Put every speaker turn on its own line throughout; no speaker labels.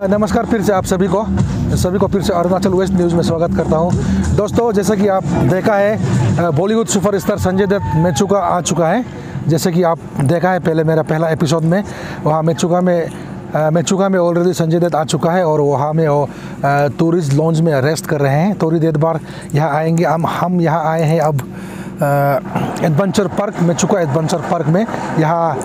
नमस्कार, फिर से आप सभी को फिर से अरुणाचल वेस्ट न्यूज़ में स्वागत करता हूं। दोस्तों, जैसा कि आप देखा है, बॉलीवुड सुपरस्टार संजय दत्त मेचुका आ चुका है। जैसे कि आप देखा है पहले मेरा पहला एपिसोड में, वहाँ मेचुका में ऑलरेडी संजय दत्त आ चुका है और वहाँ में वो टूरिस्ट लॉन्ज में रेस्ट कर रहे हैं। थोड़ी देर बाद यहाँ आएंगे। हम यहाँ आए हैं अब adventure park, Mechuka adventure park में। यहाँ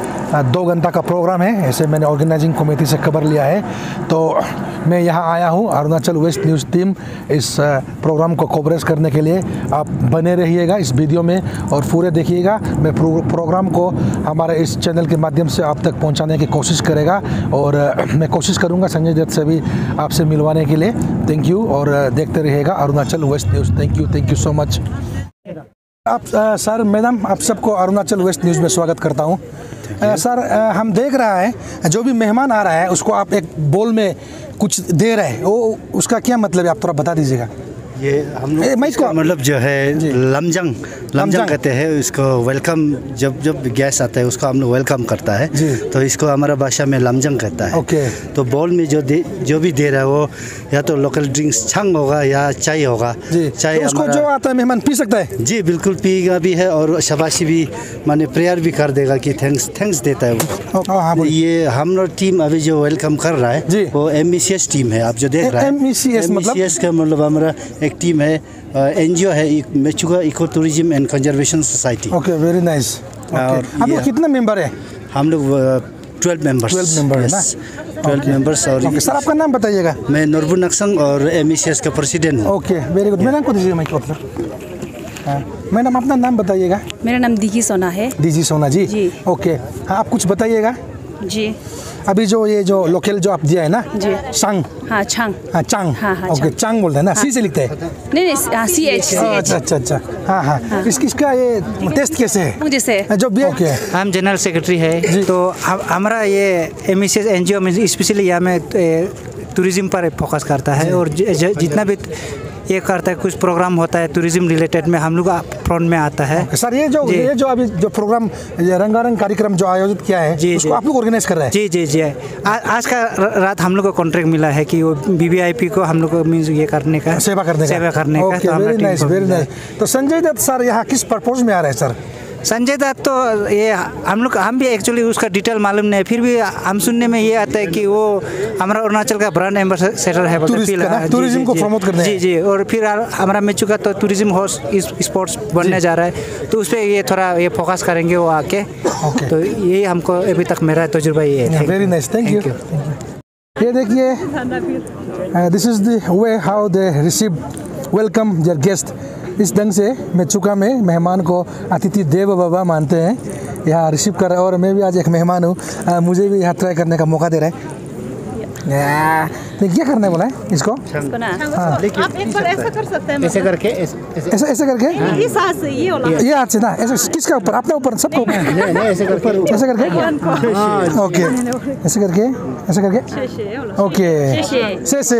2 घंटा का प्रोग्राम है, ऐसे मैंने ऑर्गेनाइजिंग कमेटी से खबर लिया है। तो मैं यहाँ आया हूँ अरुणाचल वेस्ट न्यूज़ टीम इस प्रोग्राम को कवरेज करने के लिए। आप बने रहिएगा इस वीडियो में और पूरे देखिएगा। मैं प्रोग्राम को हमारे इस चैनल के माध्यम से आप तक पहुँचाने की कोशिश करेगा और मैं कोशिश करूँगा संजय दत्त से भी आपसे मिलवाने के लिए। थैंक यू और देखते रहिएगा Arunachal West News. Thank you so much. आप सर, मैडम, आप सबको अरुणाचल वेस्ट न्यूज़ में स्वागत करता हूं। सर, हम देख रहा है जो भी मेहमान आ रहा है उसको आप एक बोल में कुछ दे रहे हैं, वो उसका क्या मतलब है, आप थोड़ा बता दीजिएगा।
ये हम लोग इसका मतलब जो है लमजंग कहते हैं इसको। वेलकम, जब गेस्ट आता है उसको हम लोग वेलकम करता है, तो इसको हमारा भाषा में लमजंग कहता है।
ओके।
तो बॉल में जो भी दे रहा है वो या तो लोकल ड्रिंक्स छंग होगा या चाय होगा। चाय
तो उसको जो आता है मेहमान पी सकता है? जी
बिल्कुल, पिएगा भी है और शाबाशी भी, माने प्रेयर भी कर देगा कि थैंक्स देता है वो। ये हम लोग टीम अभी जो वेलकम कर रहा है वो MECS टीम है। आप जो देख रहे हैं MECS का मतलब हमारा एक टीम है, NGO है, Mechuka Eco Tourism and Conservation Society.
Okay, very nice. आप लोग कितने मेंबर है?
हम लोग 12 मेंबर्स है ना, 12 मेंबर्स। और
सर, आपका नाम बताइएगा।
मैं नोरबू नक्संग और MECS का प्रेसिडेंट हूँ।
Okay, very good. मैडम को दीजिएगा माइक को। मैडम, अपना नाम बताइएगा।
मेरा नाम दीजी सोना है।
दीजी सोना जी। ओके, हाँ, आप कुछ बताइएगा
जी।
अभी जो लोकल जो आप दिया है ना
जी,
सांग,
हाँ चांग,
हाँ चांग,
हाँ
ओके, चांग बोलते हैं ना, सी से लिखते हैं?
नहीं, CH।
अच्छा, हाँ। इसका ये टेस्ट कैसे है?
जैसे
जो भी ओके,
हम जनरल सेक्रेटरी है, तो हमारा ये MECS NGO में स्पेशली यहाँ में टूरिज्म पर फोकस करता है और जितना भी ये करता है, कुछ प्रोग्राम होता है टूरिज्म रिलेटेड में हम लोग फ्रंट में आता है।
सर, ये जो अभी जो प्रोग्राम रंगारंग कार्यक्रम जो आयोजित किया है उसको आप लोग ऑर्गेनाइज कर रहे हैं? जी।
आज का रात हम लोग को कॉन्ट्रैक्ट मिला है कि वो VVIP को हम लोग को मीन्स ये करने का, सेवा करने का।
Very nice. तो संजय दत्त सर यहाँ किस पर्पज में आ रहे हैं सर?
संजय दत्त तो ये हम भी एक्चुअली उसका डिटेल मालूम नहीं, फिर भी हम सुनने में ये आता है कि वो हमारा अरुणाचल का ब्रांड एम्बेसडर है,
टूरिज्म को प्रमोट करने।
जी। और फिर हमारा मेचुका तो टूरिज्म होस्ट स्पोर्ट्स बनने जा रहा है, तो उस पर ये थोड़ा ये फोकस करेंगे वो आके। तो यही हमको अभी तक मेरा तजुर्बा ये है।
Very nice, thank you. ये देखिए, this is the way how they receive welcome there guest. इस ढंग से मेचुका में मेहमान को अतिथि देव भव मानते हैं, यहाँ रिसीव कर रहे हैं। और मैं भी आज एक मेहमान हूँ, मुझे भी यहाँ ट्राई करने का मौका दे रहा है। क्या करना है बोला है इसको?
हाँ, आप एक बार ऐसा कर सकते हैं,
ऐसे करके ये हाथ से ना, ऐसे किसका ऊपर? अपने ऊपर, सबके ऊपर? ऐसे करके ओके, ऐसे करके ओके, से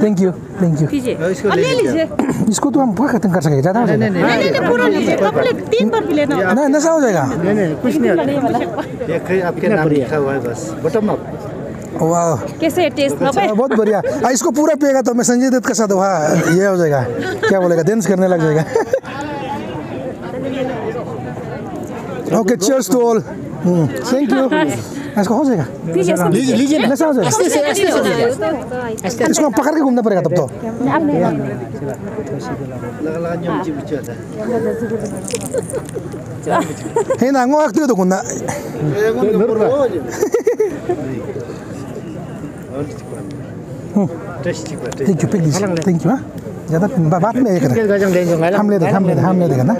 थैंक यू। इसको तो हम पूरा खत्म कर सकेंगे, ज़्यादा हो जाएगा? नहीं, नशा हो जाएगा।
कुछ नहीं, आपके नाम लिखा हुआ है बस, बॉटम अप।
वाह,
कैसे टेस्ट?
बहुत बढ़िया। इसको पूरा पिएगा तो मैं संजय दत्त के साथ वहाँ ये हो जाएगा, क्या बोलेगा, डांस करने लग जाएगा। Okay, cheers to all. Thank you. इसको हो जाएगा, लीजिए, नशा हो जाएगा। इसको पकड़ के घूमना पड़ेगा तब तो। हे ना, ngok tu kuna. Thank you, ज़्यादा बात में ये करें, हम ले देगा ना।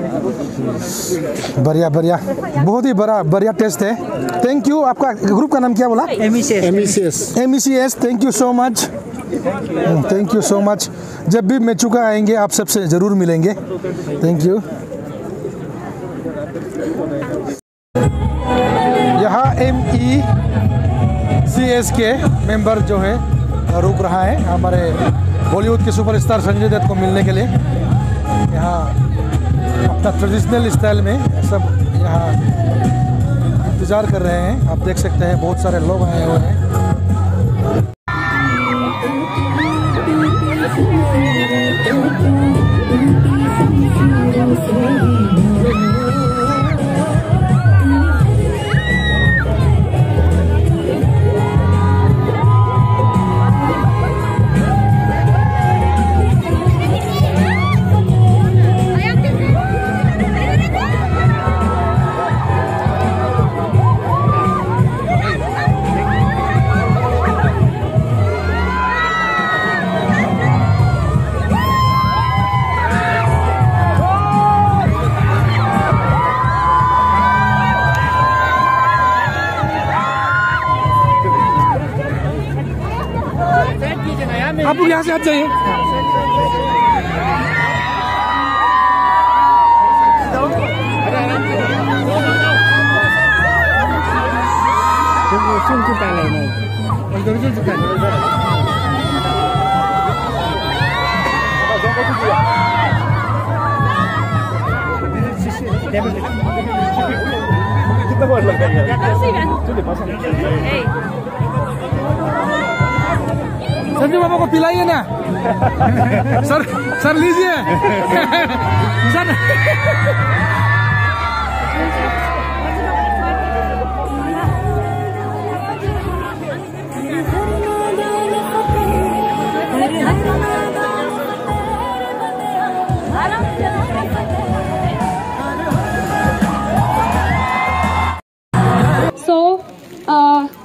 बढ़िया, बहुत ही बढ़िया टेस्ट है। Thank you. आपका ग्रुप का नाम क्या बोला? MECS। Thank you so much, thank you so much. जब भी मेचुका आएंगे आप सबसे ज़रूर मिलेंगे। Thank you. यहाँ MECS के मेंबर जो है रुक रहा है हमारे बॉलीवुड के सुपरस्टार संजय दत्त को मिलने के लिए। यहाँ अपना ट्रेडिशनल स्टाइल में सब यहाँ इंतज़ार कर रहे हैं। आप देख सकते हैं बहुत सारे लोग आए हुए हैं। आप लोग यहाँ से हट जाइए। संजू बाबा को पिलाइए ना। सर लीजिए। Sir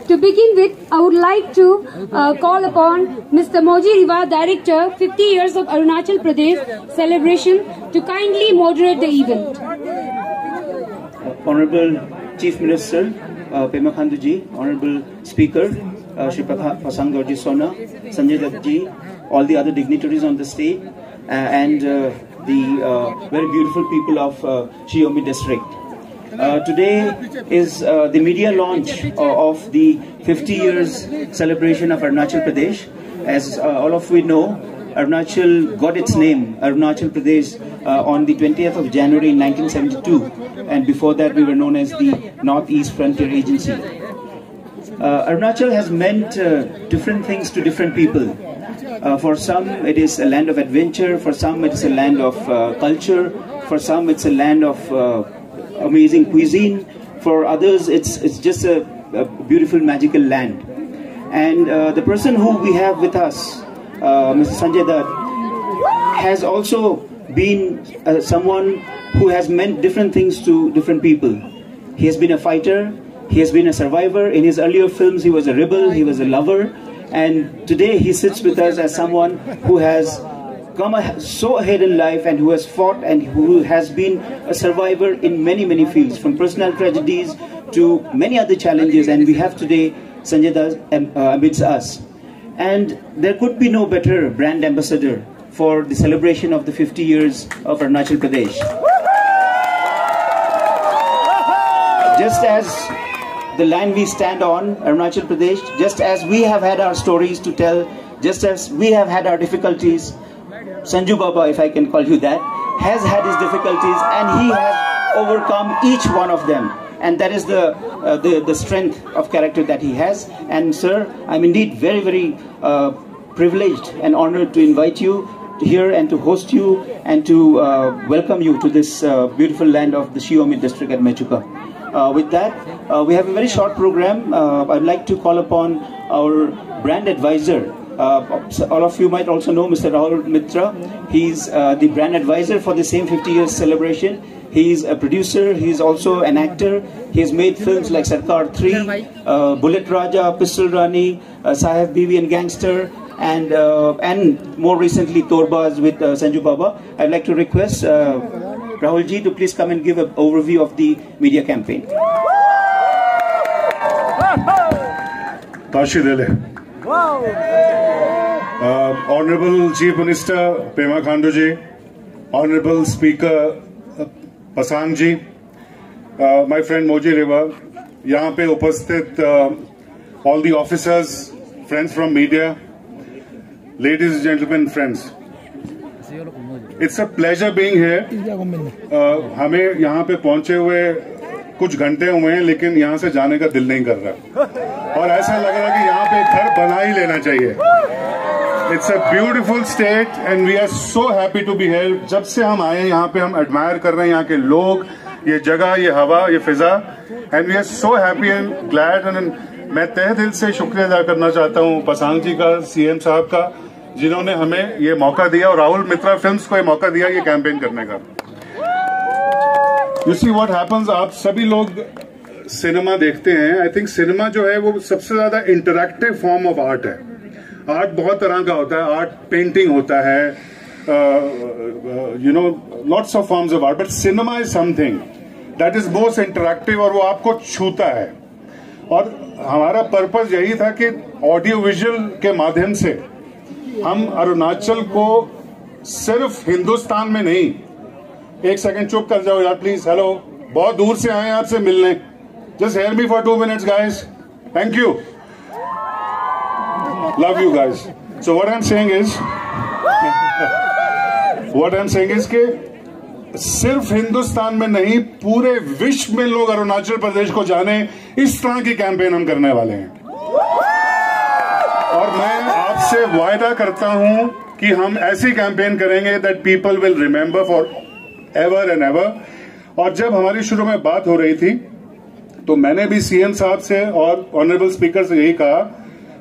To begin with, I would like to call upon Mr. Moji Riva, Director, 50 years of Arunachal Pradesh celebration, to kindly moderate the event.
Honorable Chief Minister Pema Khandu ji, Honorable Speaker Shri Pasang Gorji Sona, Sanjay Dutt ji, all the other dignitaries on the stage, and the very beautiful people of Shiomi district. Today is the media launch of the 50 years celebration of Arunachal Pradesh. As all of we know, Arunachal got its name, Arunachal Pradesh, on the 20th of January 1972, and before that we were known as the Northeast Frontier Agency. Arunachal has meant different things to different people. For some it is a land of adventure, for some it is a land of culture, for some it's a land of amazing cuisine, for others it's just a beautiful magical land. And the person who we have with us, Mr. Sanjay Dutt, has also been someone who has meant different things to different people. He has been a fighter, he has been a survivor. In his earlier films he was a rebel, he was a lover, and today he sits with us as someone who has come so ahead in life and who has fought and who has been a survivor in many fields, from personal tragedies to many other challenges. And we have today Sanjay Dutt amidst us, and there could be no better brand ambassador for the celebration of the 50 years of Arunachal Pradesh. Just as the land we stand on, Arunachal Pradesh, just as we have had our stories to tell, just as we have had our difficulties, Sanju Baba, if I can call you that, has had his difficulties and he has overcome each one of them. And that is the strength of character that he has. And sir, I'm indeed very privileged and honored to invite you here and to host you and to welcome you to this beautiful land of the Shiomi district at Mechuka. With that, we have a very short program. I'd like to call upon our brand advisor. All of you might also know Mr. Rahul Mitra. He's the brand advisor for the same 50 years celebration. He's a producer, he's also an actor. He has made films like Sarkar 3, Bullet Raja, Pistol Rani, Sahib Bibi and Gangster, and more recently Torbaz with Sanju Baba. I'd like to request Rahul ji to please come and give an overview of the media campaign.
Tashi Dele. Honorable Chief Minister Pema Khandu ji, Honorable Speaker Pasang ji, my friend Moji Riva, यहाँ पे उपस्थित all the officers, friends from media, ladies and gentlemen, friends. It's a pleasure being here. हमें यहाँ पे पहुँचे हुए कुछ घंटे हुए हैं, लेकिन यहाँ से जाने का दिल नहीं कर रहा और ऐसा लग रहा है कि यहाँ पे घर बना ही लेना चाहिए. It's a beautiful state and we are so happy to be here. जब से हम आए यहाँ पे हम admire कर रहे हैं यहाँ के लोग, ये जगह, ये हवा, ये फिजा, and we are so happy and glad. And मैं तहे दिल से शुक्रिया अदा करना चाहता हूँ पसांग जी का, सीएम साहब का, जिन्होंने हमें ये मौका दिया और राहुल मित्रा फिल्म्स को ये मौका दिया ये कैंपेन करने का. You see what happens, आप सभी लोग सिनेमा देखते हैं. आई थिंक सिनेमा जो है वो सबसे ज्यादा इंटरैक्टिव फॉर्म ऑफ आर्ट है. आर्ट बहुत तरह का होता है. आर्ट पेंटिंग होता है, you know, lots of forms of art, but cinema is something that is most interactive और वो आपको छूता है. और हमारा पर्पस यही था कि ऑडियो विजुअल के माध्यम से हम अरुणाचल को सिर्फ हिंदुस्तान में नहीं, एक सेकंड चुप कर जाओ यार प्लीज, हेलो, बहुत दूर से आए हैं आपसे मिलने, just hear me for 2 minutes guys, thank you, love you guys. So what I am saying is कि सिर्फ हिंदुस्तान में नहीं, पूरे विश्व में लोग अरुणाचल प्रदेश को जाने, इस तरह की कैंपेन हम करने वाले हैं। और मैं आपसे वायदा करता हूं कि हम ऐसी कैंपेन करेंगे that people will remember for ever and ever. और जब हमारी शुरू में बात हो रही थी तो मैंने भी सीएम साहब से और ऑनरेबल स्पीकर से यही कहा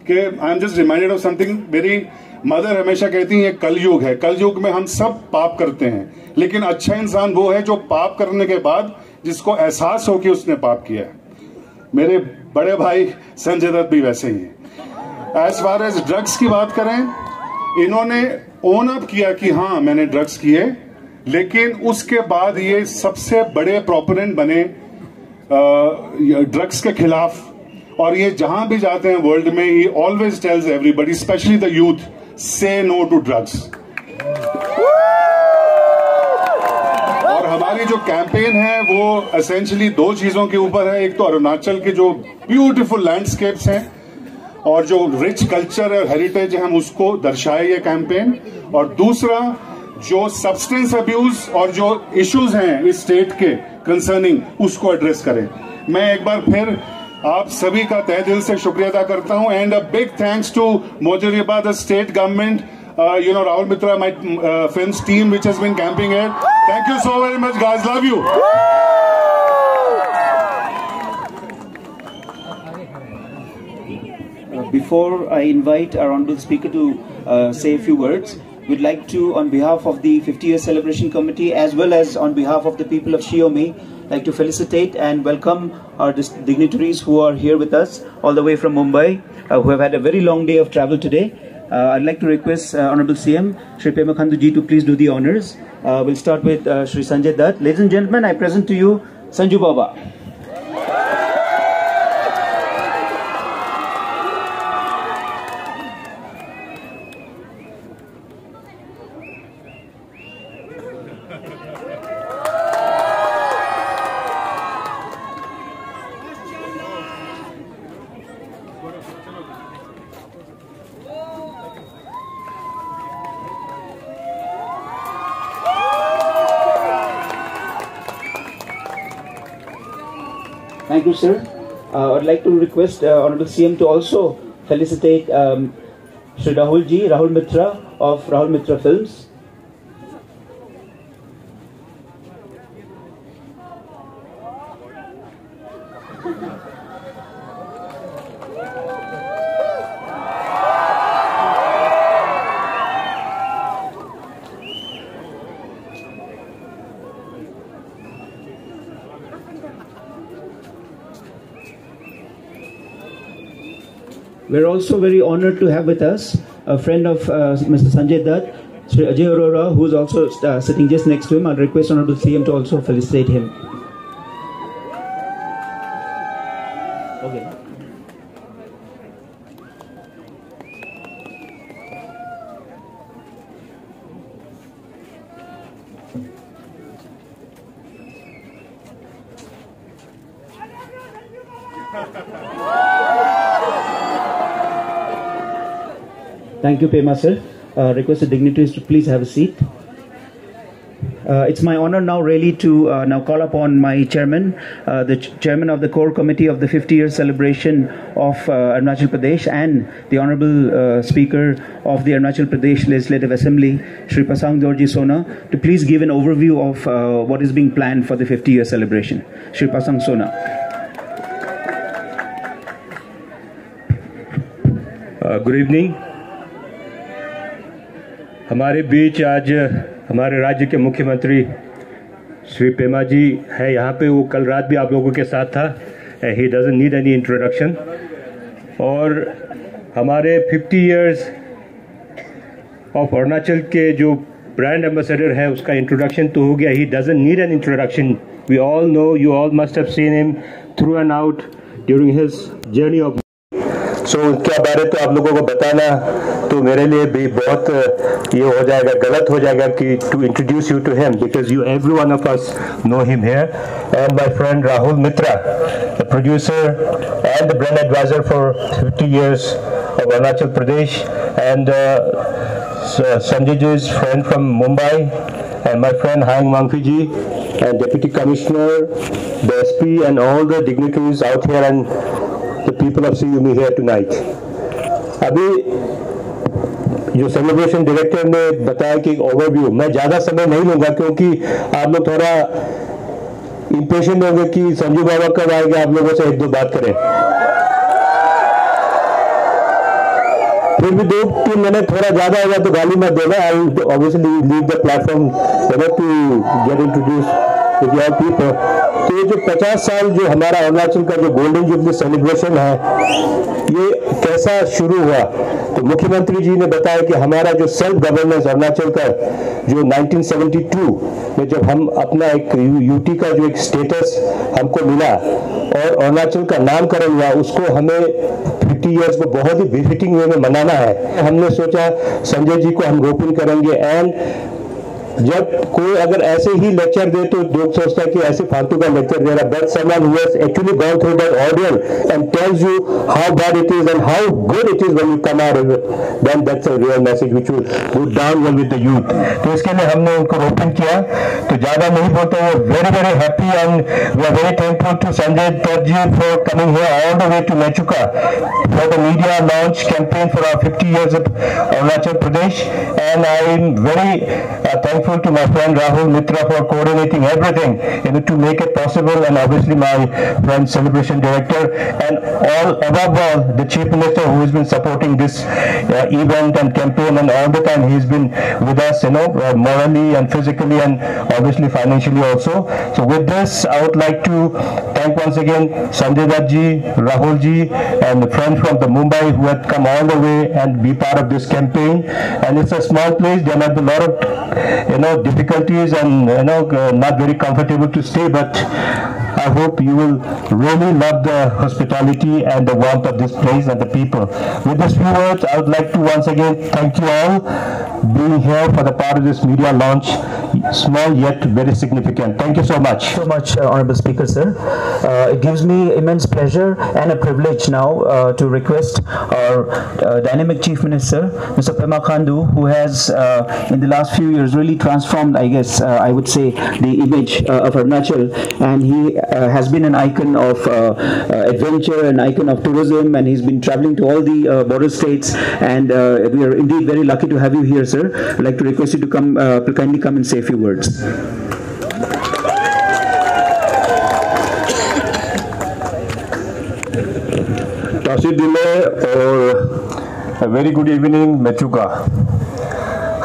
कि I am just reminded of something. मेरी मदर हमेशा कहती है कलयुग है, कलयुग में हम सब पाप करते हैं, लेकिन अच्छा इंसान वो है जो पाप करने के बाद जिसको एहसास हो कि उसने पाप किया है। मेरे बड़े भाई संजय दत्त भी वैसे ही हैं। एज फार एज ड्रग्स की बात करें, इन्होंने ओन अप किया कि हाँ मैंने ड्रग्स किए, लेकिन उसके बाद ये सबसे बड़े प्रोपोनेंट बने ड्रग्स के खिलाफ। और ये जहां भी जाते हैं वर्ल्ड में, ही always tells everybody, specially the youth, से नो टू ड्रग्स। और हमारी जो कैंपेन है वो एसेंशियली 2 चीजों के ऊपर है। एक तो अरुणाचल के जो ब्यूटीफुल लैंडस्केप्स हैं और जो रिच कल्चर और हेरिटेज है, हम उसको दर्शाए ये कैंपेन। और दूसरा, जो सब्सटेंस अब्यूज और जो इश्यूज हैं इस स्टेट के कंसर्निंग, उसको एड्रेस करें। मैं एक बार फिर आप सभी का तहे दिल से शुक्रिया अदा करता हूं। And a big thanks to Moji Riba, the state government, Rahul Mitra, my films team which has been camping here. Thank you so very much guys, love you.
Before I invite our honorable speaker to say a few words, we'd like to, on behalf of the 50-year celebration committee as well as on behalf of the people of Shiomi, like to felicitate and welcome our dignitaries who are here with us all the way from Mumbai, who have had a very long day of travel today. I'd like to request Honorable CM Shri Pema Khandu ji to please do the honors. We'll start with Shri Sanjay Dutt. Ladies and gentlemen, I present to you Sanju Baba. Thank you, sir. I'd like to request Honorable CM to also felicitate Shri Rahul ji, Rahul Mitra of Rahul Mitra Films. We're also very honored to have with us a friend of Mr. Sanjay Dutt, Sri Ajay Arora, who is also sitting just next to him. I'll request Honorable CM to also felicitate him. Okay. Thank you, Pema sir. Request the dignitaries to please have a seat. It's my honor now really to now call upon my chairman, the chairman of the core committee of the 50-year celebration of Arunachal Pradesh, and the honorable speaker of the Arunachal Pradesh Legislative Assembly, Shri Pasang Dorji Sona, to please give an overview of what is being planned for the 50-year celebration. Shri Pasang Sona.
Good evening. हमारे बीच आज हमारे राज्य के मुख्यमंत्री श्री पेमा जी है यहाँ पे। वो कल रात भी आप लोगों के साथ था। ही डजंट नीड एनी इंट्रोडक्शन। और हमारे 50 इयर्स ऑफ अरुणाचल के जो ब्रांड एम्बेसडर है उसका इंट्रोडक्शन तो हो गया। He doesn't need an introduction. We all know, you all must have seen him through and out during his journey of. So क्या बारे तो आप लोगों को बताना तो मेरे लिए भी बहुत ये हो जाएगा, गलत हो जाएगा कि to introduce you to him because you every one of us know him here. And my friend Rahul Mitra, the producer and the brand advisor for 50 years of Arunachal Pradesh, and Sanjay ji's friend from Mumbai, and my friend Hang Mangfi ji, and Deputy Commissioner, the SP, and all the dignitaries out here, and the people of CUME here tonight. अभी जो celebration director ने बताया कि overview, मैं ज़्यादा समय नहीं लूँगा क्योंकि आप लोग थोड़ा इम्पेशेंट होंगे कि संजू बाबा कब आएंगे, आप लोगों से एक दो बात करें। फिर भी 2-3 मिनट थोड़ा ज़्यादा होगा तो गाली मत देना। I will obviously leave the platform to get introduce with your people. तो ये जो 50 साल जो हमारा अरुणाचल का जो गोल्डन जुबली सेलिब्रेशन है, ये कैसा शुरू हुआ? तो मुख्यमंत्री जी ने बताया कि हमारा जो सेल्फ गवर्नेंस अरुणाचल का जो 1972 में जब हम अपना एक यूटी का जो एक स्टेटस हमको मिला और अरुणाचल का नामकरण हुआ, उसको हमें 50 इयर्स को बहुत ही बेफिटिंग वे में मनाना है। हमने सोचा संजय जी को हम रोपन करेंगे। एंड जब कोई अगर ऐसे ही लेक्चर दे तो लोग सोचता है कि ऐसे फालतू का लेक्चर दे रहा, but someone who has actually gone through that audience and tells you how bad it is and how good it is when you come out of it, then that's a real message which will go down well with the youth. तो इसके लिए हमने उनको रोपन किया। तो ज्यादा नहीं बोलते, वो very very happy and we are very thankful to Sanjay Dutt ji for coming here all the way to Mechuka for the media launch campaign for our 50 years of Arunachal Pradesh, and I am very thankful to my friend Rahul Mitra for coordinating everything to make it possible, and obviously my friend celebration director, and all above all the chief minister who has been supporting this event and campaign, and all the time he's been with us, morally and physically and obviously financially also. So with this I would like to thank once again Sanjay Dutt ji, Rahul ji, and the friend from the Mumbai who had come all the way and be part of this campaign. And it's a small place, there might be a lot of difficulties and not very comfortable to stay, but I hope you will really love the hospitality and the warmth of this place and the people. With these few words, I would like to once again thank you all being here for the part of this media launch, small yet very significant. Thank you so much.
So much, Honorable Speaker, sir. It gives me immense pleasure and a privilege now to request our dynamic Chief Minister, Mr. Pema Khandu, who has in the last few years really transformed, I guess, I would say, the image of Arunachal, and he has been an icon of adventure, an icon of tourism, and he's been traveling to all the border states, and we are indeed very lucky to have you here, sir. I'd like to request you to come, kindly come and say a few words.
तासीर दिले और very good evening Mechuka.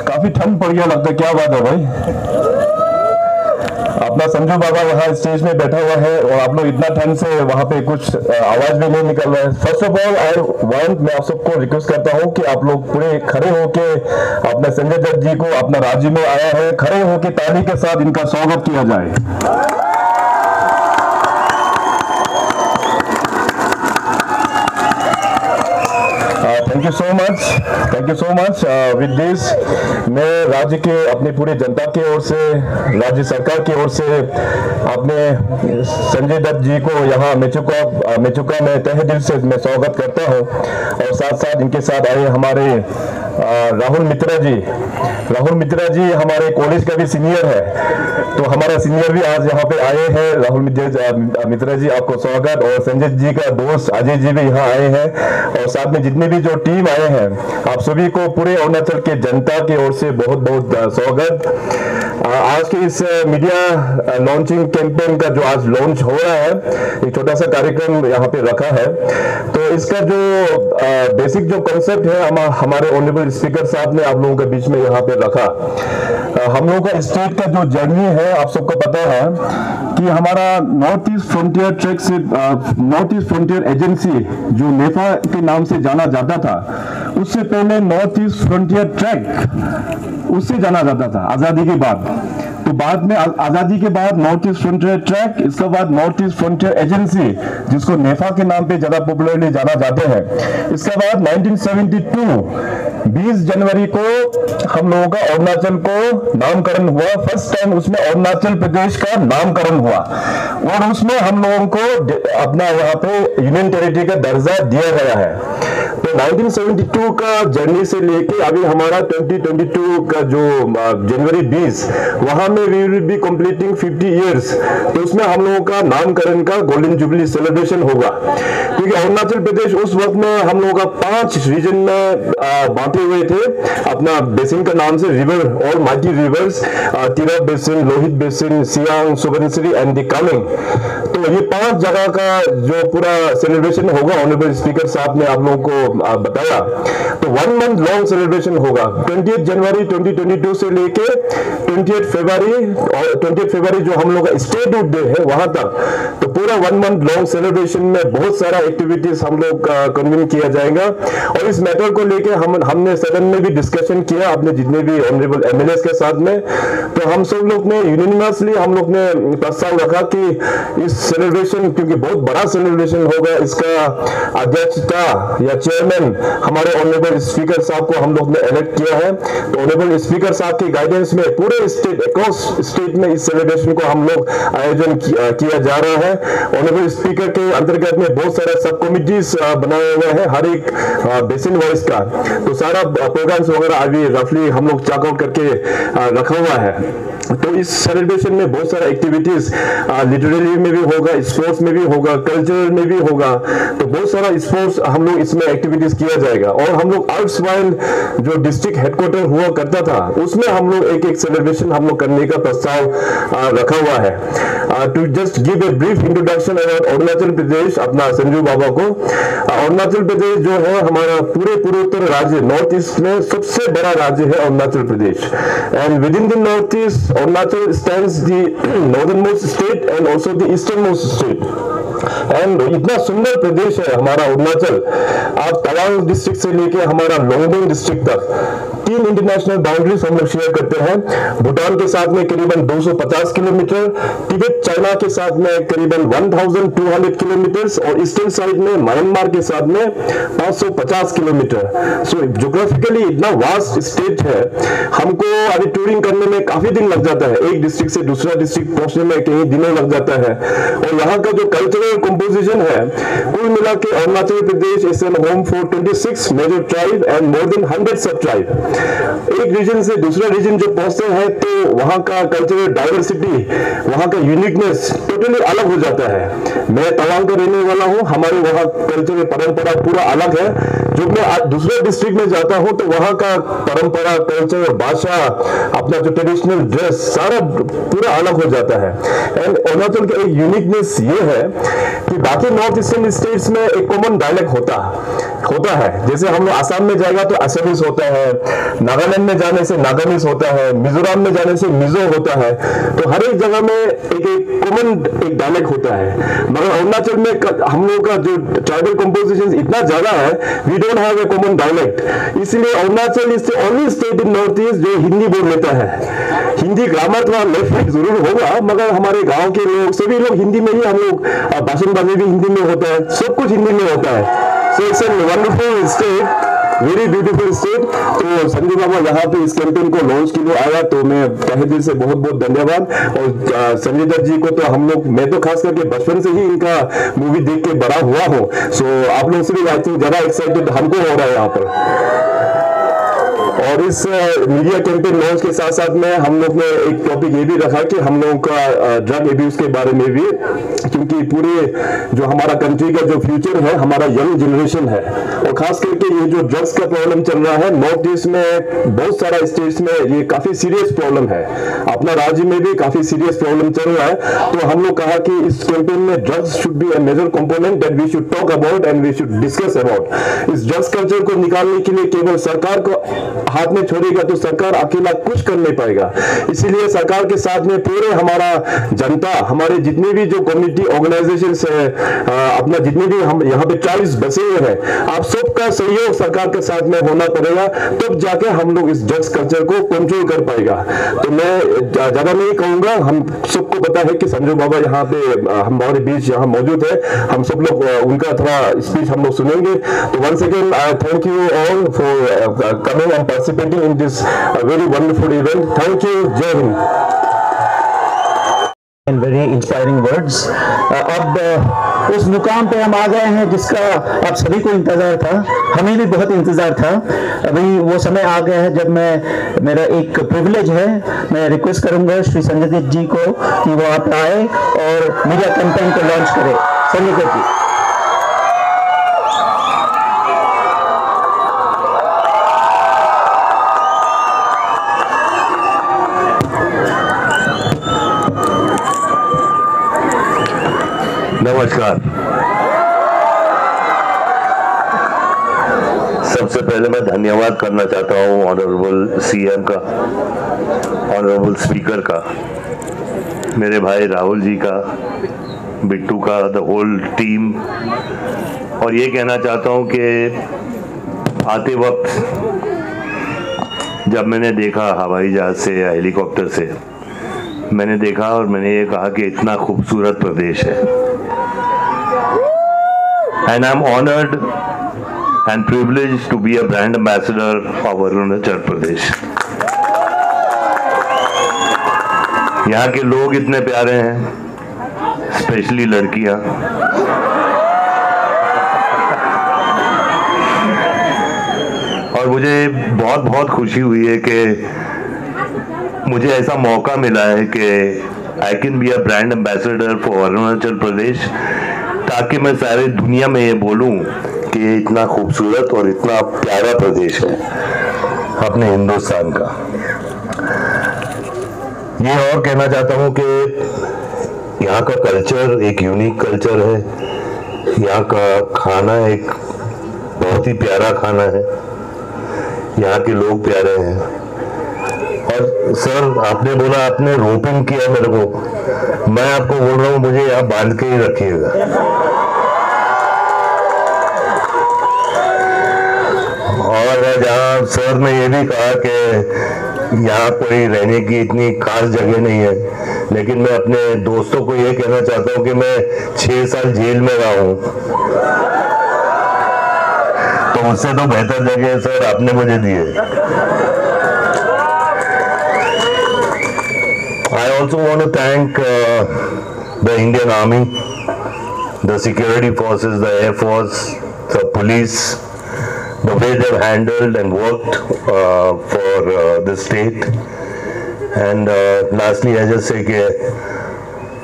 काफी ठंड पड़ गया लगता है, क्या बात है भाई? अपना संजू बाबा वहाँ स्टेज में बैठा हुआ है और आप लोग इतना ठंड से वहाँ पे कुछ आवाज भी नहीं निकल रहा है। फर्स्ट ऑफ ऑल मैं आप सबको रिक्वेस्ट करता हूँ कि आप लोग पूरे खड़े होके अपने संजय दत्त जी को अपना राज्य में आया है, खड़े होके ताली के साथ इनका स्वागत किया जाए। Thank you so much with this मैं राज्य के अपनी पूरी जनता की ओर से, राज्य सरकार की ओर से अपने संजय दत्त जी को यहाँ मेचुका में तहे दिल से मैं स्वागत करता हूँ। और साथ साथ इनके साथ आए हमारे राहुल मित्रा जी हमारे कॉलेज का भी सीनियर है, तो हमारा सीनियर भी आज यहाँ पे आए हैं। राहुल मित्रा जी आपको स्वागत, और संजय जी का दोस्त अजय जी भी यहाँ आए हैं, और साथ में जितने भी जो टीम आए हैं आप सभी को पूरे अरुणाचल के जनता की ओर से बहुत बहुत स्वागत। आज के इस मीडिया लॉन्चिंग कैंपेन का जो आज लॉन्च हो रहा है, एक छोटा सा कार्यक्रम यहाँ पे रखा है। तो इसका जो बेसिक जो कॉन्सेप्ट है हमारे ऑनरेबल स्पीकर साहब ने आप लोगों के बीच में यहाँ पे रखा। हम लोगों का स्टेट का जो जर्नी है आप सबको पता है कि हमारा नॉर्थ ईस्ट फ्रंटियर ट्रैक से नॉर्थ ईस्ट फ्रंटियर एजेंसी जो नेफा के नाम से जाना जाता था, उससे पहले नॉर्थ ईस्ट फ्रंटियर ट्रैक उससे जाना जाता था आजादी के बाद।
तो बाद में आज़ादी के बाद नॉर्थ ईस्ट फ्रंटियर ट्रैक, इसके बाद नॉर्थ ईस्ट फ्रंटियर एजेंसी जिसको नेफा के नाम पे ज़्यादा पॉपुलरली जाना जाते हैं। इसके बाद 1972 20 जनवरी को हम लोगों का अरुणाचल को नामकरण हुआ। फर्स्ट टाइम उसमें अरुणाचल प्रदेश का नामकरण हुआ और उसमें हम लोगों को अपना यहाँ पे यूनियन टेरिटरी का दर्जा दिया गया है। तो 1972 का जर्नी से लेके अभी हमारा 2022 का जो जनवरी 20 वहां में we will be completing 50 years. तो उसमें हम लोगों का नामकरण का गोल्डन जुबली सेलिब्रेशन होगा, क्योंकि अरुणाचल प्रदेश उस वक्त में हम लोगों का 5 रीजन में बांटे हुए थे अपना बेसिन का नाम से, रिवर और mighty reverse, Tirap basin, Lohit basin, Siang, Subansiri and the Kameng. तो ये 5 जगह का जो पूरा सेलिब्रेशन होगा ऑनरेबल स्पीकर साहब ने आप लोगों को बताया। तो 1 मंथ लॉन्ग सेलिब्रेशन होगा 20 जनवरी 2022 से लेके 20 फरवरी, और 20 फरवरी जो हम लोग का स्टेटहुड डे है वहां तक। तो पूरा 1 मंथ लॉन्ग सेलिब्रेशन में बहुत सारा एक्टिविटीज हम लोग कन्वीन किया जाएगा। और इस मैटर को लेके हमने सदन में भी डिस्कशन किया अपने जितने भी ऑनरेबल एमएलए के साथ में। तो हम सब लोग ने यूनिवर्सली हम लोग ने प्रस्ताव रखा कि इस सेलिब्रेशन, क्योंकि बहुत बड़ा सेलिब्रेशन होगा, इसका अध्यक्षता या चेयरमैन हमारे ऑनरेबल स्पीकर साहब को हम लोग ने इलेक्ट किया है। तो ऑनरेबल स्पीकर साहब की गाइडेंस में पूरे स्टेट, अक्रॉस स्टेट में इस सेलिब्रेशन को हम लोग आयोजन किया जा रहा है। ऑनरेबल स्पीकर के अंतर्गत में बहुत सारे सब कमिटीज बनाए हुए हैं हर एक बेसिन वाइज का। तो सारा प्रोग्राम्स वगैरह अभी रफली हम लोग चेकआउट करके रखा हुआ है। तो इस सेलिब्रेशन में बहुत सारा एक्टिविटीज लिटरेरी में भी होगा, स्पोर्ट्स में भी होगा, कल्चर में भी होगा। तो बहुत सारा स्पोर्ट्स हम लोग इसमें एक्टिविटीज किया जाएगा। और हम लोग अर्ट्सवाइल जो डिस्ट्रिक्ट हेडक्वार्टर हुआ करता था उसमें हम लोग एक सेलिब्रेशन हम लोग करने का प्रस्ताव रखा हुआ है। To just give a brief introduction about Arunachal Pradesh, अपना संजू बाबा को। अरुणाचल प्रदेश जो है हमारा पूरे पूर्वोत्तर राज्य, नॉर्थ ईस्ट में सबसे बड़ा राज्य है Arunachal Pradesh. And within the north east Arunachal stands the northernmost state and also the easternmost state. And इतना सुंदर प्रदेश है हमारा अरुणाचल। आप तवांग डिस्ट्रिक्ट से लेके हमारा लोंगडिंग डिस्ट्रिक्ट तक 3 इंटरनेशनल बाउंड्रीज हम लोग शेयर करते हैं। भूटान के साथ में करीबन 250 किलोमीटर, तिब्बत चाइना के साथ में करीबन 1200 किलोमीटर और ईस्टर्न साइड में म्यांमार के साथ में 550 किलोमीटर। सो ज्योग्राफिकली इतना वास्ट स्टेट है, हमको अभी टूरिंग करने में काफी दिन लग जाता है। एक डिस्ट्रिक्ट से दूसरा डिस्ट्रिक्ट पहुंचने में कई दिनों लग जाता है। और यहाँ का जो कल्चरल कंपोजिशन है, कुल मिला के Arunachal Pradesh is an home for 26 major tribe and more than 100 sub tribe. एक रीजन से दूसरा रीजन जो पहुंचते हैं तो वहां का कल्चरल डाइवर्सिटी, वहां का यूनिकनेस टोटली अलग हो जाता है। मैं तवांग का रहने वाला हूं, हमारे वहां कल्चरल परंपरा पूरा अलग है। जब मैं दूसरे डिस्ट्रिक्ट में जाता हूं तो वहां का परंपरा, कल्चर, भाषा, अपना जो ट्रेडिशनल ड्रेस सारा पूरा अलग हो जाता है। एंड अरुणाचल का एक यूनिकनेस ये है कि बाकी नॉर्थ ईस्टर्न स्टेट्स में एक कॉमन डायलेक्ट होता है। जैसे हम आसाम में जाएगा तो असमीज होता है, नागालैंड में जाने से नागामीज होता है, मिजोरम में जाने से मिजो होता है। तो हर एक जगह में एक कॉमन एक डायलेक्ट होता है। मगर अरुणाचल में हम लोगों का जो ट्राइबल कंपोजिशन इतना ज्यादा है, we don't have a common dialect. इसलिए Arunachal is the only state in north east जो हिंदी बोल लेता है। हिंदी ग्रामर थोड़ा लेफ्ट जरूर होगा, मगर हमारे गांव के लोग सभी लोग हिंदी में ही, हम लोग भाषणबाजी भी हिंदी में होता है, सब कुछ हिंदी में होता है। So it's a wonderful state, very beautiful state. तो संजय बाबा यहाँ पे इस कैंपेन को लॉन्च के लिए आया, तो मैं तहे दिल से बहुत बहुत धन्यवाद। और संजय दत्त जी को तो हम लोग, मैं तो खास करके बचपन से ही इनका मूवी देख के बड़ा हुआ हूँ। सो आप लोग से भी आई थिंक ज्यादा एक्साइटेड हमको हो रहा है यहाँ पर। और इस मीडिया कैंपेन लॉन्च के साथ साथ में हम लोग ने एक टॉपिक ये भी रखा कि हम लोगों का ड्रग एब्यूज के बारे में भी, क्योंकि पूरे जो हमारा कंट्री का जो फ्यूचर है हमारा यंग जनरेशन है। और खास करके ये जो ड्रग्स का प्रॉब्लम चल रहा है नॉर्थ ईस्ट में, बहुत सारा स्टेट्स में ये काफी सीरियस प्रॉब्लम है। अपना राज्य में भी काफी सीरियस प्रॉब्लम चल रहा है। तो हम लोग कहा कि इस कैंपेन में drugs should be a major component that we should talk about and we should discuss about. इस ड्रग्स कल्चर को निकालने के लिए केवल सरकार को हाथ हाथ में छोड़ेगा तो सरकार अकेला कुछ कर नहीं पाएगा। इसीलिए सरकार के साथ में पूरे हमारा जनता, हमारे जितने भी जो कम्युनिटी ऑर्गेनाइजेशन है, अपना जितने भी हम यहाँ पे 40 बसे हुए हैं, आप सबका सहयोग सरकार के साथ में होना पड़ेगा, तब जाके हम लोग इस ड्रग्स कल्चर को कंट्रोल कर पाएगा। तो मैं ज्यादा नहीं कहूंगा, हम सबको पता है कि संजू बाबा यहाँ पे हमारे बीच यहाँ मौजूद है, हम सब लोग उनका थोड़ा स्पीच हम लोग सुनेंगे। तो once again thank you all for coming and participating in this very wonderful event. Thank you, जय हिंद।
And very inspiring words. अब उस मुकाम पे हम आ गए हैं जिसका आप सभी को इंतजार था, हमें भी बहुत इंतजार था। अभी वो समय आ गया है जब मेरा एक प्रिविलेज है, मैं रिक्वेस्ट करूंगा श्री संजय दत्त जी को कि वो आप आए और मीडिया कैंपेन को लॉन्च करें। संजय दत्त जी।
नमस्कार। सबसे पहले मैं धन्यवाद करना चाहता हूं ऑनरेबल सीएम का, ऑनरेबल स्पीकर का, मेरे भाई राहुल जी का, बिट्टू का, द होल टीम। और ये कहना चाहता हूं कि आते वक्त जब मैंने देखा हवाई जहाज से या हेलीकॉप्टर से, मैंने देखा और मैंने ये कहा कि इतना खूबसूरत प्रदेश है। And I'm honored and privileged to be a brand ambassador of Arunachal Pradesh. यहाँ के लोग इतने प्यारे हैं, स्पेशली लड़कियाँ। और मुझे बहुत बहुत खुशी हुई है कि मुझे ऐसा मौका मिला है कि I can be a brand ambassador for Arunachal Pradesh, ताकि मैं सारी दुनिया में ये बोलूं कि ये इतना खूबसूरत और इतना प्यारा प्रदेश है अपने हिंदुस्तान का। ये और कहना चाहता हूं कि यहाँ का कल्चर एक यूनिक कल्चर है, यहाँ का खाना एक बहुत ही प्यारा खाना है, यहाँ के लोग प्यारे हैं। और सर आपने बोला आपने रोपिंग किया मेरे को, मैं आपको बोल रहा हूँ मुझे यहाँ बांध के ही रखिएगा। और जहाँ सर ने ये भी कहा कि यहाँ कोई रहने की इतनी खास जगह नहीं है, लेकिन मैं अपने दोस्तों को ये कहना चाहता हूँ कि मैं 6 साल जेल में रहा हूँ, तो उससे तो बेहतर जगह सर आपने मुझे दी है। I also want to thank the Indian Army, the security forces, the Air Force, the police, the way they've handled and worked for the state. And lastly, I just say कि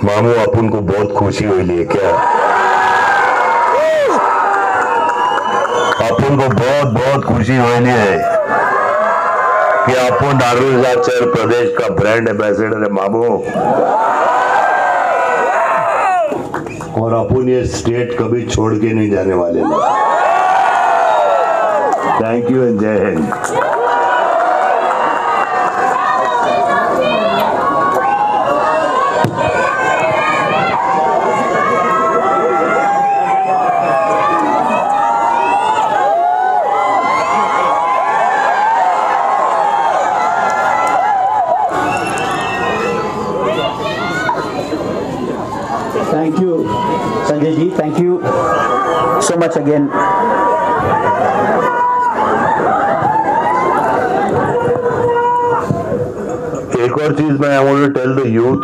मामू अपन को बहुत खुशी हुई है क्या? अपन को बहुत बहुत खुशी हुई है कि अपन अरुणाचल प्रदेश का ब्रांड एम्बेसडर है मामू, और अपन ये स्टेट कभी छोड़ के नहीं जाने वाले। थैंक यू एंड जय Hind.
Thank you, Sanjay ji. Thank you so much again.
एक और चीज मैं I want to tell the youth,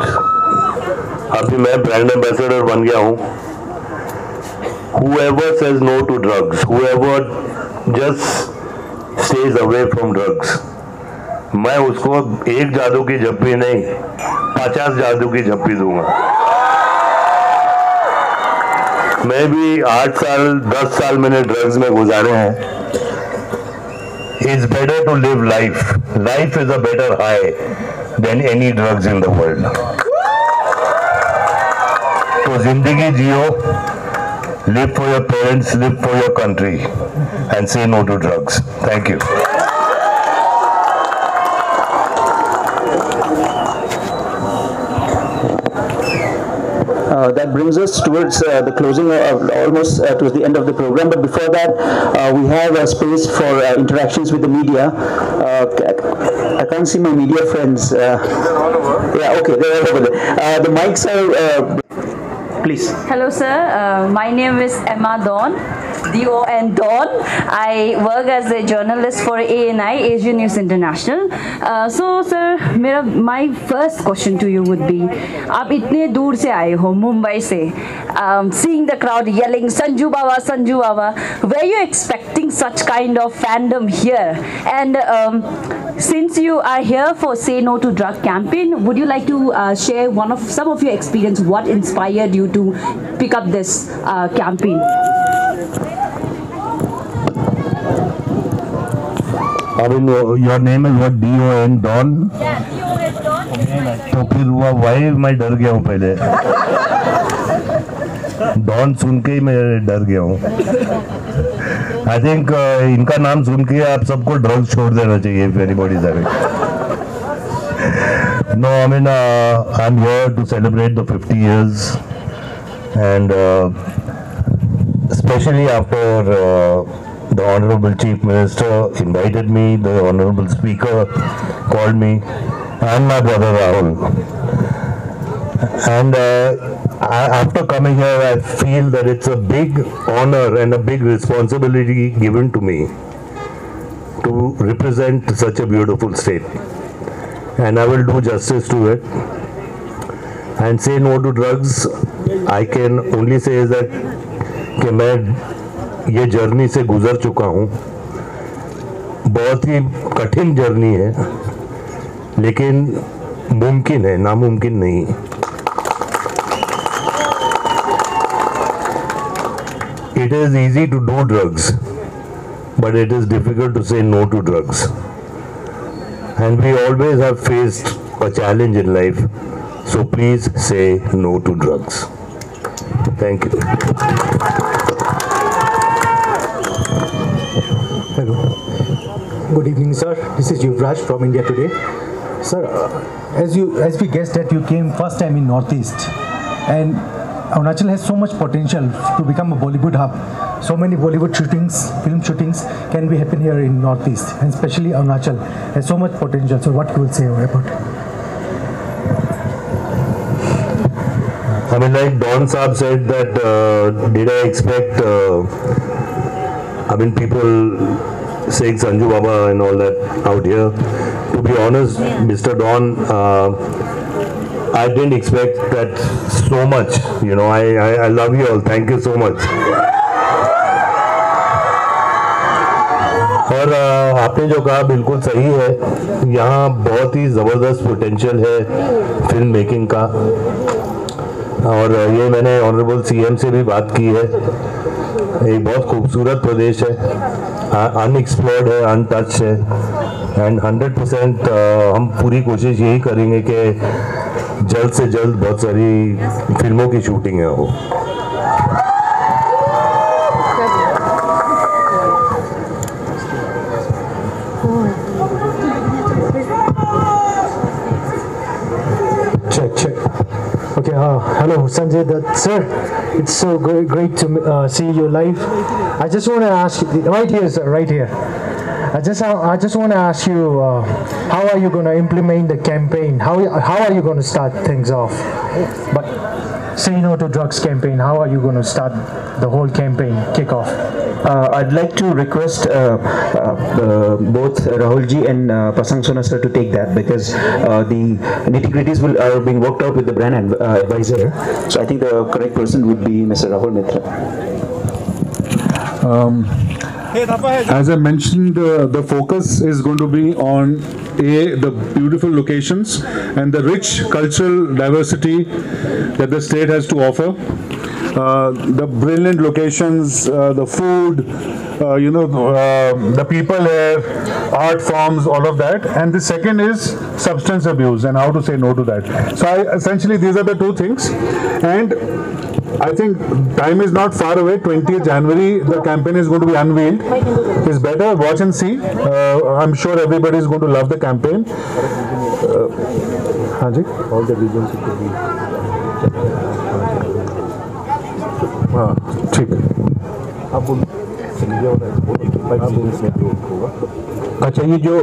अभी मैं ब्रांड एम्बेसडर बन गया हूँ। Whoever says no to drugs, whoever just stays away from drugs, मैं उसको एक जादू की झप्पी नहीं 50 जादू की झप्पी दूंगा। मैं भी 8 साल 10 साल मैंने ड्रग्स में गुजारे हैं। It's better to live life. Life is a better high than any drugs in the world. तो जिंदगी जियो, live for your parents, live for your country, and say no to drugs. Thank you.
That brings us towards the closing of almost towards the end of the program. But before that, we have a space for interactions with the media. I can't see my media friends. Yeah, okay, they're all over there. The mics are. Please.
Hello, sir. My name is Emma Dawn. D-O-N, Dawn. I work as a journalist for ANI, Asian News International. So, sir, my first question to you would be, आप इतने दूर से आए हो, मुंबई से, seeing the crowd yelling, Sanju Baba, Sanju Baba, were you expecting such kind of fandom here? And since you are here for Say No to Drug campaign, would you like to share some of your experience, what inspired you to pick up this campaign?
I mean, your name is what? D-O-N, Dawn?
Yeah, D-O-N, Dawn.
तो फिर हुआ, why मैं डर गया हूँ पहले? Don सुन के ही मैं डर गया हूँ. I think इनका नाम सुन के आप सबको ड्रग्स छोड़ देना चाहिए if anybody is having. No, I mean, I'm here to celebrate the 50 years and especially after the Honorable Chief Minister invited me, the Honorable Speaker called me, and my brother Rahul. And after coming here, I feel that it's a big honor and a big responsibility given to me to represent such a beautiful state. And I will do justice to it. And Say No to Drugs, I can only say is that कि मैं ये journey से गुजर चुका हूँ. बहुत ही कठिन journey है, लेकिन मुमकिन है, नामुमकिन नहीं. It is easy to do drugs, but it is difficult to say no to drugs. And we always have faced a challenge in life, so please say no to drugs. Thank you.
Hello. Good evening, sir. This is Yuvraj from India Today. Sir, as we guessed that you came first time in Northeast, and Arunachal has so much potential to become a Bollywood hub. So many Bollywood shootings, film shootings can be happen here in Northeast, and especially Arunachal has so much potential. So what you will say about it?
I mean, like Don Saab said that, did I expect, I mean, people saying Sanju Baba and all that out here. To be honest, Mr. Don, I didn't expect that so much. You know, I love you all. Thank you so much. और आपने जो कहा बिल्कुल सही है. यहाँ बहुत ही ज़बरदस्त पोटेंशियल है फिल्म मेकिंग का. और ये मैंने ऑनरेबल सीएम से भी बात की है. एक बहुत खूबसूरत प्रदेश है, अनएक्सप्लोर्ड है, अनटच्ड है. एंड 100% हम पूरी कोशिश यही करेंगे कि जल्द से जल्द बहुत सारी फिल्मों की शूटिंग है वो.
Check. Okay, hello, Sanjay Dutt. Sir, it's so great to see you live. I just want to ask you, right here, sir, right here. I just want to ask you, how are you going to implement the campaign? How are you going to start things off? But Say No to Drugs campaign, how are you going to start the whole campaign, kick off?
I'd like to request both Rahulji and Pasang Sona sir to take that, because the nitty-gritties are being worked out with the brand advisor. So I think the correct person would be Mr. Rahul Mitra.
As I mentioned, the focus is going to be on the beautiful locations and the rich cultural diversity that the state has to offer. the brilliant locations, the food, the people here, art forms, all of that. And the second is substance abuse and how to say no to that. So essentially these are the two things. And I think time is not far away. 20th January, the campaign is going to be unveiled. It's better, watch and see. I'm sure everybody is going to love the campaign. All the regions it could be. ठीक है।
अच्छा, ये जो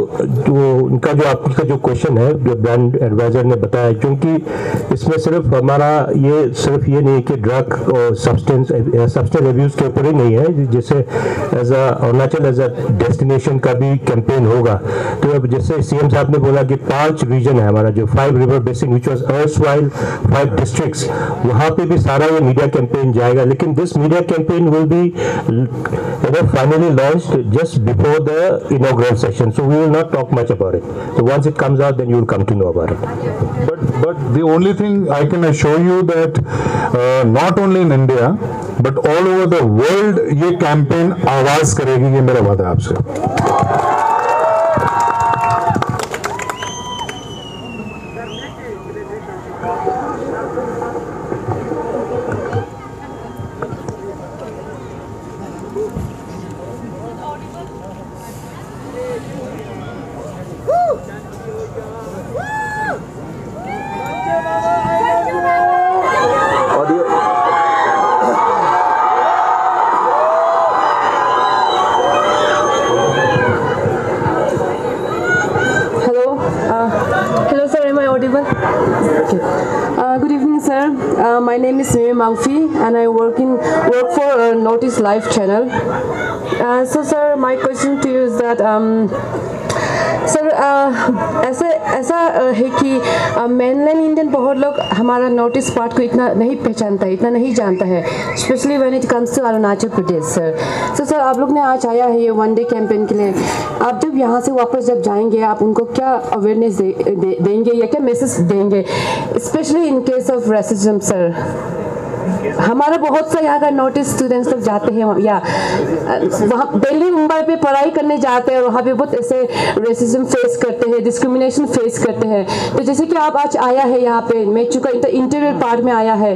उनका जो आपका जो question है, जो ब्रांड एडवाइजर ने बताया, क्योंकि इसमें सिर्फ हमारा ये सिर्फ ये नहीं कि ड्रग और सब्सटेंस अब्यूज़ के ऊपर ही नहीं है, जैसे as Arunachal as a destination का भी कैंपेन होगा। तो अब जैसे सीएम साहब ने बोला कि 5 रीजन है हमारा, जो 5 river basin which was erstwhile 5 districts, वहाँ पे भी सारा ये मीडिया कैंपेन जाएगा। लेकिन this media campaign will be finally launched just before the inauguration session, so we will not talk much about it. So once it comes out, then you will come to know about it.
But the only thing I can assure you that not only in India but all over the world ये campaign आवाज करेगी, ये मेरा वादा है आपसे।
My name is Mimi Mangfi and I work for Notice Live channel. So sir, my question to you is that sir ऐसा है कि मेनलैंड इंडियन बहुत लोग हमारा नोटिस पार्ट को इतना नहीं पहचानता है, इतना नहीं जानता है, specially when it comes to Arunachal Pradesh sir. So sir, आप लोग ने आज आया है ये 1 डे कैंपेन के लिए, आप जब यहाँ से वापस जब जाएंगे आप उनको क्या अवेयरनेस देंगे या क्या मैसेज देंगे, specially in case of racism sir? हमारा बहुत सा यहाँ का नोटिस स्टूडेंट्स लोग जाते हैं या वहाँ दिल्ली मुंबई पे पढ़ाई करने जाते हैं, वहाँ पे बहुत ऐसे रेसिज्म फेस करते हैं, डिस्क्रिमिनेशन फेस करते हैं। तो जैसे कि आप आज आया है यहाँ पे, मेचू का इंटीरियर पार्ट में आया है,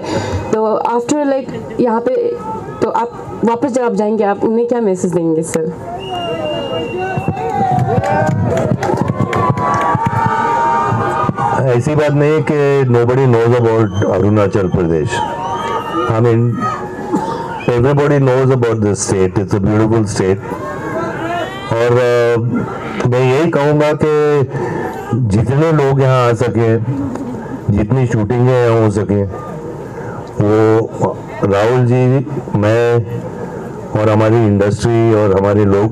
तो आफ्टर लाइक यहाँ पे तो आप वापस जब आप जाएंगे आप उन्हें क्या मैसेज देंगे सर?
ऐसी बात नहीं कि nobody knows about Arunachal Pradesh. I mean, everybody knows about this state. It's a beautiful state. और मैं यही कहूँगा कि जितने लोग यहाँ आ सके, जितनी शूटिंगें यहाँ हो सके, वो राहुल जी, मैं और हमारी इंडस्ट्री और हमारे लोग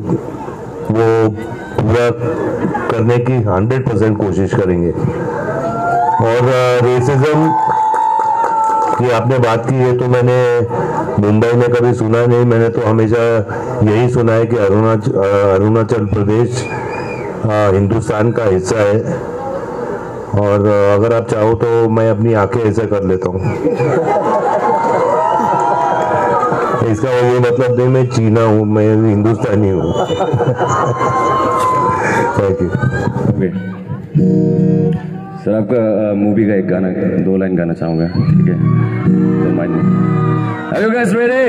वो पूरा करने की 100% कोशिश करेंगे। और रेसिज्म की आपने बात की है, तो मैंने मुंबई में कभी सुना नहीं, मैंने तो हमेशा यही सुना है कि अरुणाचल प्रदेश हिंदुस्तान का हिस्सा है। और अगर आप चाहो तो मैं अपनी आंखें ऐसे कर लेता हूँ। इसका ये मतलब नहीं मैं चीना हूँ, मैं हिंदुस्तानी हूँ। Thank you
sir. आपका मूवी का एक गाना 2 लाइन गाना चाहूँगा, ठीक है? तो माइंड नहीं। Are you guys ready?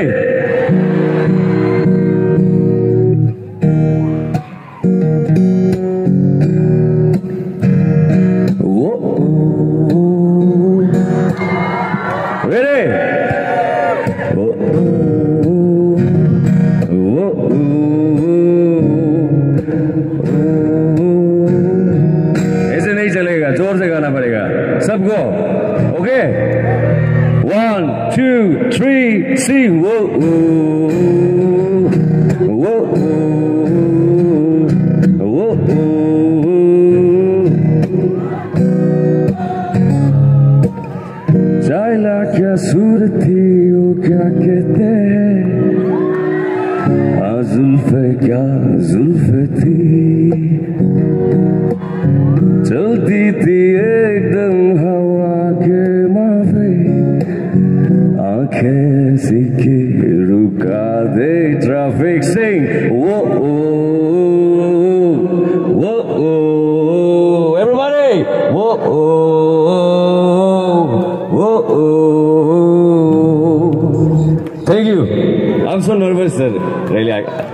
सबको ओके 1 2 3 sing वो जायला क्या सूरती वो क्या कहते हैं, जुल्फे क्या जुल्फे थी, चलती थी एकदम हवा के माफे, आंखें सी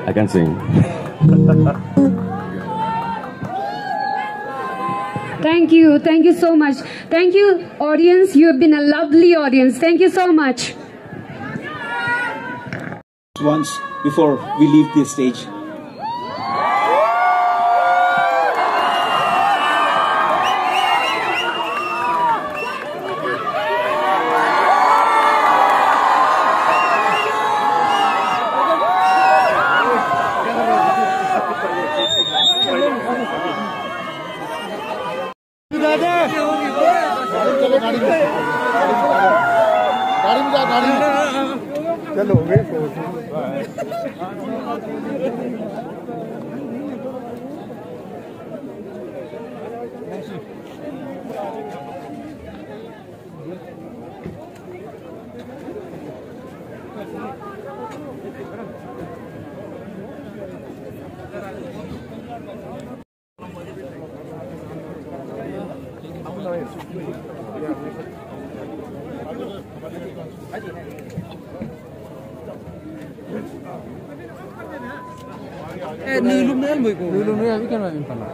I can sing.
Thank you so much. Thank you, audience. You have been a lovely audience. Thank you so much.
Once before we leave the stage.
Ni lúc nữa mới có. Lúc nữa biết cái này phải là.